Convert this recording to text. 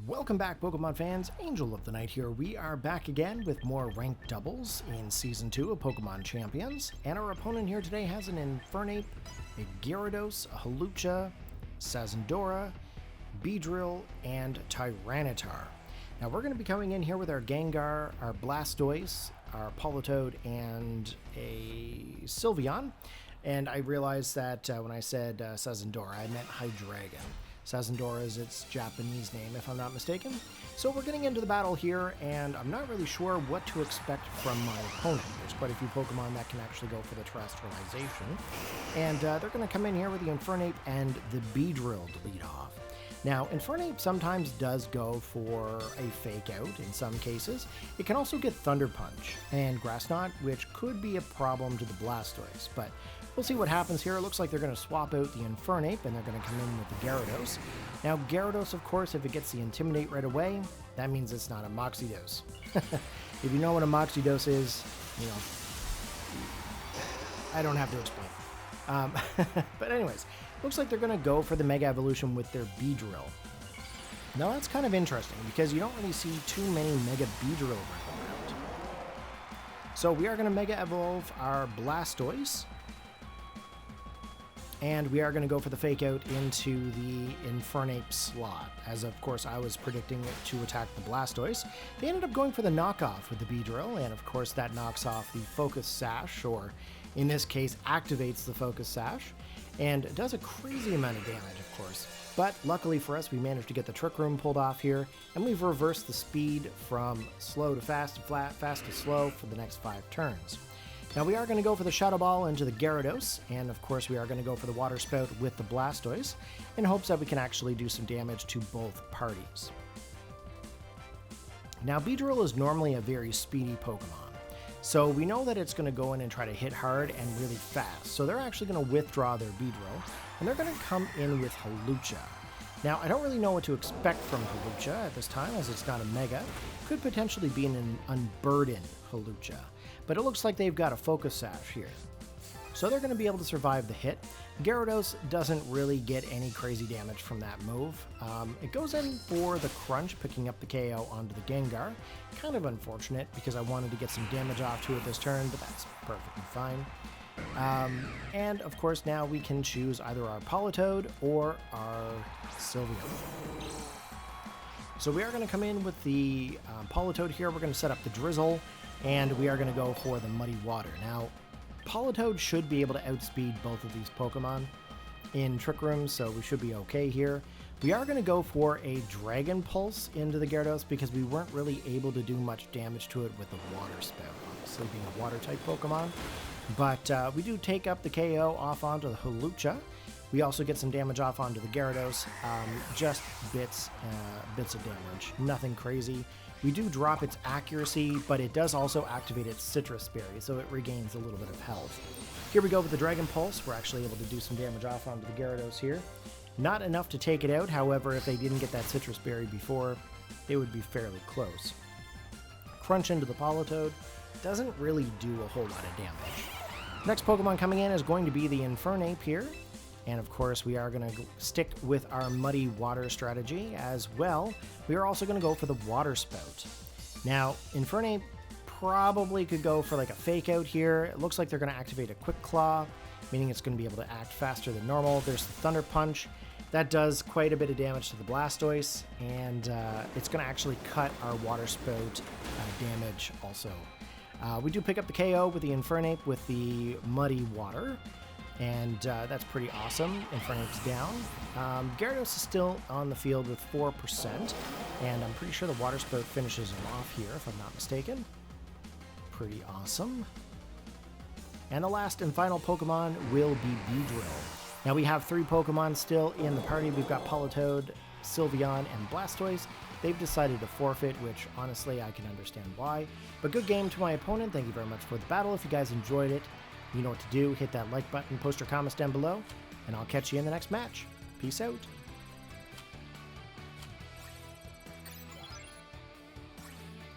Welcome back, Pokemon fans. Angel of the Night here. We are back again with more ranked doubles in Season 2 of Pokemon Champions. And our opponent here today has an Infernape, a Gyarados, a Hawlucha, Sazendora, Beedrill, and Tyranitar. Now we're going to be coming in here with our Gengar, our Blastoise, our Politoed, and a Sylveon. And I realized that when I said Sazendora, I meant Hydreigon. Sazendora is its Japanese name, if I'm not mistaken. So we're getting into the battle here, and I'm not really sure what to expect from my opponent. There's quite a few Pokemon that can actually go for the Terrestrialization. And they're going to come in here with the Infernape and the Beedrill to lead off. Now, Infernape sometimes does go for a Fake Out in some cases. It can also get Thunder Punch and Grass Knot, which could be a problem to the Blastoise, but we'll see what happens here. It looks like they're going to swap out the Infernape and they're going to come in with the Gyarados. Now, Gyarados, of course, if it gets the Intimidate right away, that means it's not a Moxie-Dose. If you know what a Moxie-Dose is, you know, I don't have to explain. But anyways, looks like they're going to go for the Mega Evolution with their Beedrill. Now that's kind of interesting because you don't really see too many Mega Beedrill running around. So we are going to Mega Evolve our Blastoise. And we are going to go for the Fake Out into the Infernape slot, as of course I was predicting it to attack the Blastoise. They ended up going for the knockoff with the Beedrill, and of course that knocks off the Focus Sash, or in this case activates the Focus Sash, and does a crazy amount of damage, of course. But luckily for us, we managed to get the Trick Room pulled off here, and we've reversed the speed from slow to fast to flat, fast to slow for the next 5 turns. Now we are going to go for the Shadow Ball into the Gyarados, and of course we are going to go for the Water Spout with the Blastoise, in hopes that we can actually do some damage to both parties. Now Beedrill is normally a very speedy Pokemon, so we know that it's going to go in and try to hit hard and really fast, so they're actually going to withdraw their Beedrill, and they're going to come in with Hawlucha. Now, I don't really know what to expect from Hawlucha at this time, as it's not a Mega. Could potentially be an Unburdened Hawlucha, but it looks like they've got a Focus Sash here. So they're going to be able to survive the hit. Gyarados doesn't really get any crazy damage from that move. It goes in for the Crunch, picking up the KO onto the Gengar. Kind of unfortunate, because I wanted to get some damage off to it this turn, but that's perfectly fine. And of course now we can choose either our Politoed or our Sylveon. So we are going to come in with the Politoed here. We're going to set up the Drizzle, and we are going to go for the Muddy Water. Now, Politoed should be able to outspeed both of these Pokemon in Trick Room, so we should be okay here. We are going to go for a Dragon Pulse into the Gyarados because we weren't really able to do much damage to it with the Water Spout, obviously being a Water-type Pokemon. But we do take up the KO off onto the Hawlucha. We also get some damage off onto the Gyarados, just bits of damage, nothing crazy. We do drop its accuracy, but it does also activate its Citrus Berry, so it regains a little bit of health. Here we go with the Dragon Pulse. We're actually able to do some damage off onto the Gyarados here. Not enough to take it out, however, if they didn't get that Citrus Berry before, it would be fairly close. Crunch into the Politoed. Doesn't really do a whole lot of damage. Next Pokemon coming in is going to be the Infernape here. And of course, we are going to stick with our Muddy Water strategy as well. We are also going to go for the Water Spout. Now, Infernape probably could go for like a Fake Out here. It looks like they're going to activate a Quick Claw, meaning it's going to be able to act faster than normal. There's the Thunder Punch. That does quite a bit of damage to the Blastoise, and it's going to actually cut our Water Spout damage also. We do pick up the KO with the Infernape with the Muddy Water, and that's pretty awesome. Infernape's down. Gyarados is still on the field with 4%, and I'm pretty sure the Water Spout finishes him off here, if I'm not mistaken. Pretty awesome. And the last and final Pokemon will be Beedrill. Now we have 3 Pokemon still in the party. We've got Politoed, Sylveon, and Blastoise. They've decided to forfeit, which honestly I can understand why. But good game to my opponent. Thank you very much for the battle. If you guys enjoyed it, you know what to do. Hit that like button, post your comments down below, and I'll catch you in the next match. Peace out.